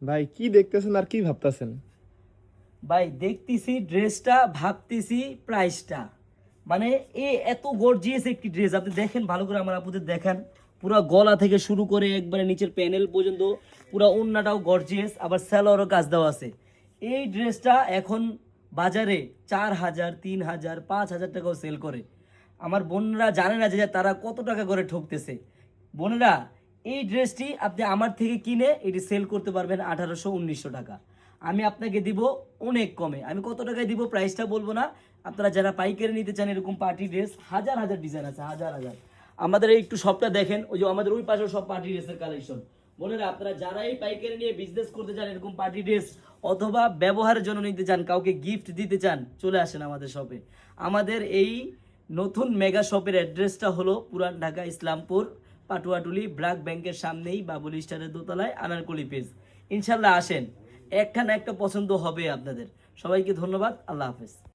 ভাই কি দেখতেছেন আর কি ভাবতেছেন? ভাই দেখতেছি ড্রেসটা, ভাবতেছি প্রাইসটা। মানে এত গর্জিয়াস একটি ড্রেস, আপনি দেখেন ভালো করে, আমার আপুদের দেখান। পুরা গলা থেকে শুরু করে একবারে নিচের প্যানেল পর্যন্ত পুরা ওড়নাটাও গর্জিয়াস, আবার স্যালোয়ারও কাজ দেওয়া আছে। এই ড্রেসটা এখন বাজারে 4,000, 3,000, 5,000 টাকাও সেল করে। আমার বোনরা জানে না যে তারা কত টাকা করে ঠকতেছে। বোনেরা, এই ড্রেসটি আপনি আমার থেকে কিনে এটি সেল করতে পারবেন 1800, 1900 টাকা। আমি আপনাকে দিব অনেক কমে। আমি কত টাকায় দিব প্রাইসটা বলবো না। আপনারা যারা পাইকারি নিতে চান এরকম পার্টি ড্রেস, হাজার হাজার ডিজাইন আছে, হাজার হাজার। আমাদের এই একটু শপটা দেখেন, ওই যে আমাদের ওই পাশেও সব পার্টি ড্রেসের কালেকশন। বোনেরা, আপনারা যারা এই পাইকারি নিয়ে বিজনেস করতে চান, এরকম পার্টি ড্রেস অথবা ব্যবহারের জন্য নিতে চান, কাউকে গিফট দিতে চান, চলে আসেন আমাদের শপে। আমাদের এই নতুন মেগা শপের অ্যাড্রেসটা হলো পুরান ঢাকা, ইসলামপুর, পাটুয়াটুলি ব্র্যাক ব্যাংকের সামনেই, বাবুল স্টারের দোতলায়, আনারকলি পেজ। ইনশাল্লাহ আসেন, একটা না একটা পছন্দ হবে আপনাদের। সবাইকে ধন্যবাদ, আল্লাহ হাফেজ।